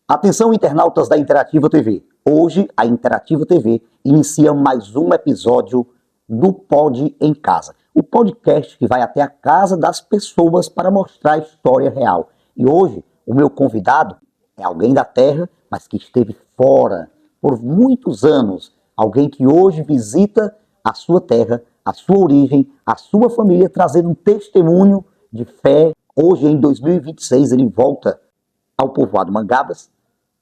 Atenção, internautas da Interativa TV. Hoje, a Interativa TV inicia mais um episódio do Pod em Casa. O podcast que vai até a casa das pessoas para mostrar a história real. E hoje, o meu convidado é alguém da terra, mas que esteve fora por muitos anos. Alguém que hoje visita a sua terra, a sua origem, a sua família, trazendo um testemunho de fé. Hoje, em 2026, ele volta ao povoado Mangabas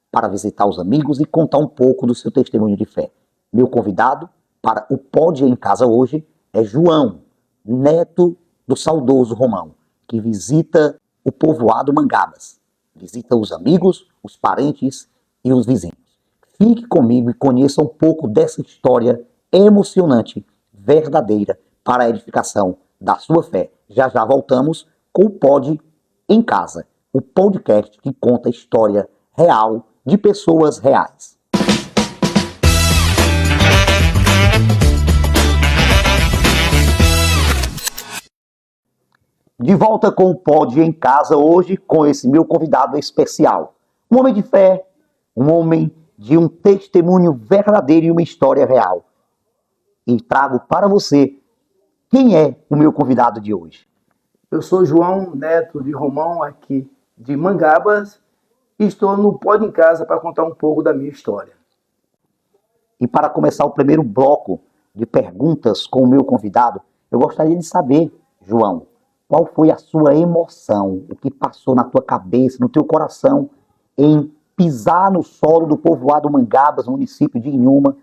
para visitar os amigos e contar um pouco do seu testemunho de fé. Meu convidado para o Pod em Casa hoje é João, neto do saudoso Romão, que visita o povoado Mangabas, visita os amigos, os parentes e os vizinhos. Fique comigo e conheça um pouco dessa história emocionante, verdadeira, para a edificação da sua fé. Já já voltamos com o Pod em Casa, o podcast que conta a história real de pessoas reais. De volta com o Pod em Casa hoje com esse meu convidado especial. Um homem de fé, um homem de um testemunho verdadeiro e uma história real. E trago para você quem é o meu convidado de hoje. Eu sou João, neto de Romão, aqui de Mangabas, e estou no Pod em Casa para contar um pouco da minha história. E para começar o primeiro bloco de perguntas com o meu convidado, eu gostaria de saber, João, qual foi a sua emoção, o que passou na tua cabeça, no teu coração, em pisar no solo do povoado Mangabas, município de Inhuma,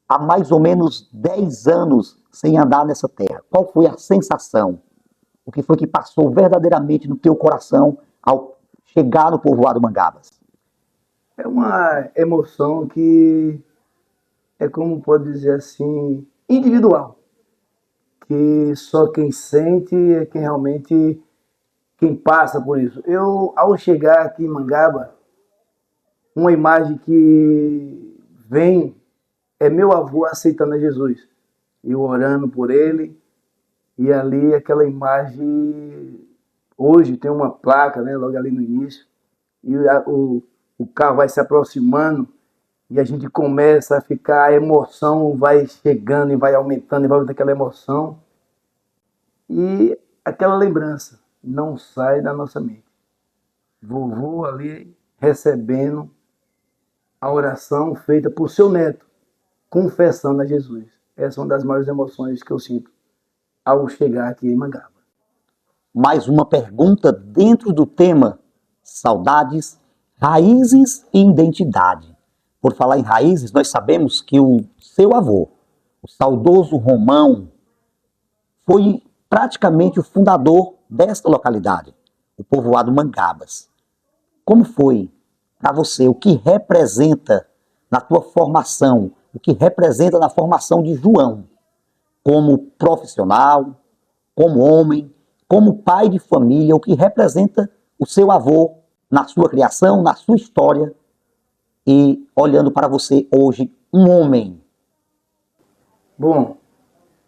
há mais ou menos 10 anos sem andar nessa terra? Qual foi a sensação? O que foi que passou verdadeiramente no teu coração ao chegar no povoado Mangabas? É uma emoção que é, como pode dizer assim, individual. Que só quem sente é quem realmente, quem passa por isso. Eu, ao chegar aqui em Mangaba, uma imagem que vem é meu avô aceitando a Jesus. Eu orando por ele, e ali aquela imagem, hoje tem uma placa, né, logo ali no início, e o carro vai se aproximando, e a gente começa a ficar, a emoção vai chegando e vai aumentando, e vai aumentando aquela emoção, e aquela lembrança não sai da nossa mente. Vovô ali recebendo a oração feita por seu neto, confessando a Jesus. Essa é uma das maiores emoções que eu sinto ao chegar aqui em Mangaba. Mais uma pergunta dentro do tema saudades, raízes e identidade. Por falar em raízes, nós sabemos que o seu avô, o saudoso Romão, foi praticamente o fundador desta localidade, o povoado Mangabas. Como foi para você? O que representa na tua formação? O que representa na formação de João? Como profissional, como homem, como pai de família, o que representa o seu avô na sua criação, na sua história, e olhando para você hoje, um homem. Bom,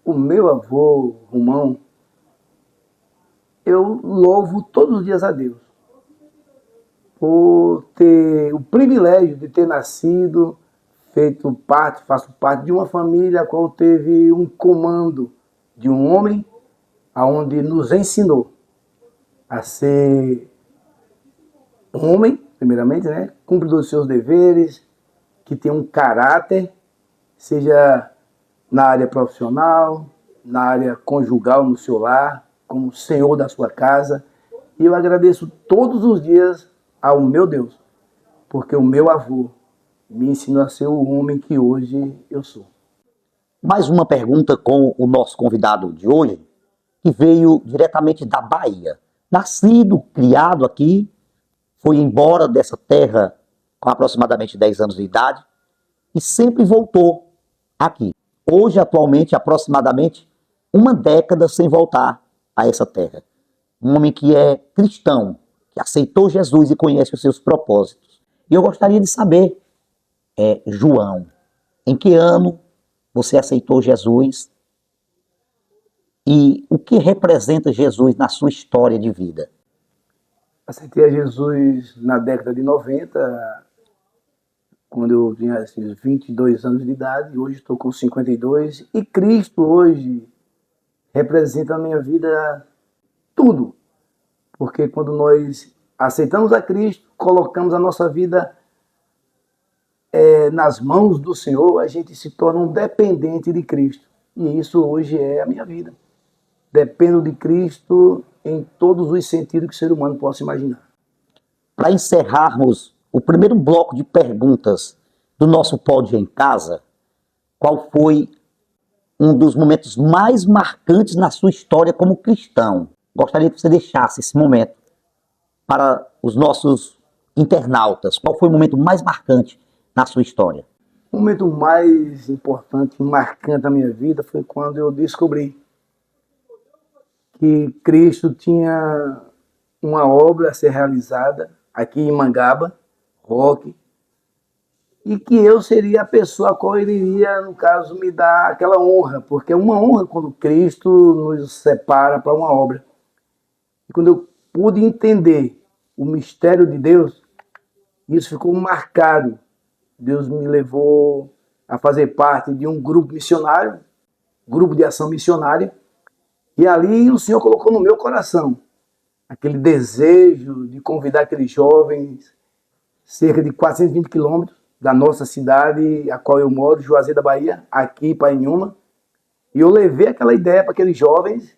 o meu avô, Romão, eu louvo todos os dias a Deus por ter o privilégio de ter nascido, faço parte de uma família a qual teve um comando de um homem aonde nos ensinou a ser homem, primeiramente, né? Cumpridor dos seus deveres, que tem um caráter, seja na área profissional, na área conjugal, no seu lar, como senhor da sua casa. E eu agradeço todos os dias ao meu Deus, porque o meu avô me ensinou a ser o homem que hoje eu sou. Mais uma pergunta com o nosso convidado de hoje, que veio diretamente da Bahia. Nascido, criado aqui, foi embora dessa terra com aproximadamente 10 anos de idade e sempre voltou aqui. Hoje, atualmente, aproximadamente uma década sem voltar a essa terra. Um homem que é cristão, que aceitou Jesus e conhece os seus propósitos. E eu gostaria de saber, João, em que ano você aceitou Jesus e o que representa Jesus na sua história de vida? Aceitei a Jesus na década de 90, quando eu tinha assim, 22 anos de idade. Hoje estou com 52. E Cristo hoje representa na minha vida tudo. Porque quando nós aceitamos a Cristo, colocamos a nossa vida nas mãos do Senhor, a gente se torna um dependente de Cristo. E isso hoje é a minha vida. Dependo de Cristo em todos os sentidos que o ser humano possa imaginar. Para encerrarmos o primeiro bloco de perguntas do nosso Pode em Casa, qual foi um dos momentos mais marcantes na sua história como cristão? Gostaria que você deixasse esse momento para os nossos internautas. Qual foi o momento mais marcante na sua história? O momento mais importante, marcante da minha vida foi quando eu descobri que Cristo tinha uma obra a ser realizada aqui em Mangaba, Roque, e que eu seria a pessoa a qual ele iria, no caso, me dar aquela honra, porque é uma honra quando Cristo nos separa para uma obra. E quando eu pude entender o mistério de Deus, isso ficou marcado. Deus me levou a fazer parte de um grupo missionário, grupo de ação missionária, e ali o Senhor colocou no meu coração aquele desejo de convidar aqueles jovens, cerca de 420 quilômetros da nossa cidade, a qual eu moro, Juazeiro da Bahia, aqui para Inhuma. E eu levei aquela ideia para aqueles jovens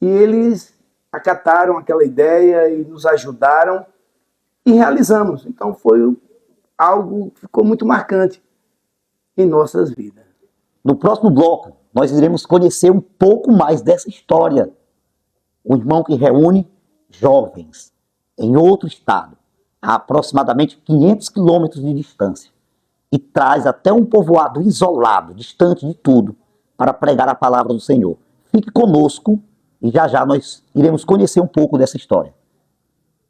e eles acataram aquela ideia e nos ajudaram e realizamos. Então foi algo que ficou muito marcante em nossas vidas. No próximo bloco, nós iremos conhecer um pouco mais dessa história. Um irmão que reúne jovens em outro estado, a aproximadamente 500 quilômetros de distância, e traz até um povoado isolado, distante de tudo, para pregar a palavra do Senhor. Fique conosco e já já nós iremos conhecer um pouco dessa história.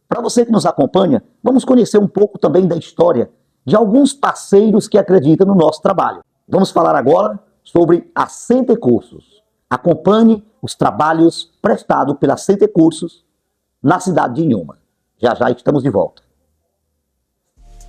Para você que nos acompanha, vamos conhecer um pouco também da história de alguns parceiros que acreditam no nosso trabalho. Vamos falar agora sobre a Center Cursos. Acompanhe os trabalhos prestados pela Center Cursos na cidade de Inhuma. Já já estamos de volta.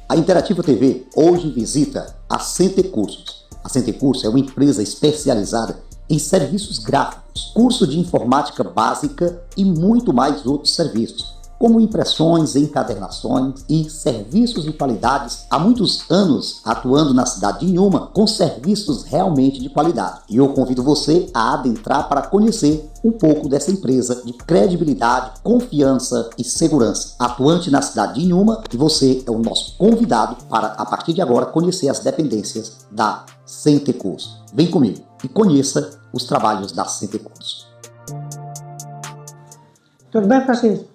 A Interativa TV hoje visita a Center Cursos. A Center Cursos é uma empresa especializada em serviços gráficos, curso de informática básica e muito mais outros serviços, como impressões, encadernações e serviços de qualidades. Há muitos anos atuando na cidade de Inhuma com serviços realmente de qualidade. E eu convido você a adentrar para conhecer um pouco dessa empresa de credibilidade, confiança e segurança. Atuante na cidade de Inhuma, e você é o nosso convidado para, a partir de agora, conhecer as dependências da Center Cursos. Vem comigo e conheça os trabalhos da Center Cursos. Tudo bem, Francisco?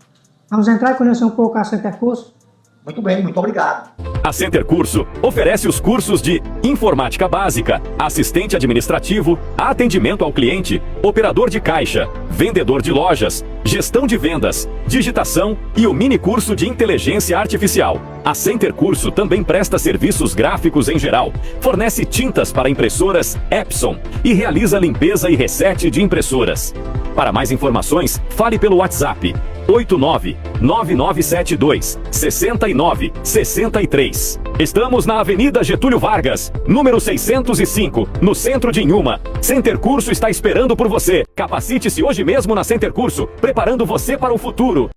Vamos entrar e conhecer um pouco a Center Curso? Muito bem, muito obrigado. A Center Curso oferece os cursos de Informática Básica, Assistente Administrativo, Atendimento ao Cliente, Operador de Caixa, Vendedor de Lojas, Gestão de Vendas, Digitação e o mini curso de Inteligência Artificial. A Center Curso também presta serviços gráficos em geral, fornece tintas para impressoras Epson e realiza limpeza e reset de impressoras. Para mais informações, fale pelo WhatsApp 89-9972-6963. Estamos na Avenida Getúlio Vargas, número 605, no centro de Inhuma. Center Curso está esperando por você. Capacite-se hoje mesmo na Center Curso, preparando você para o futuro.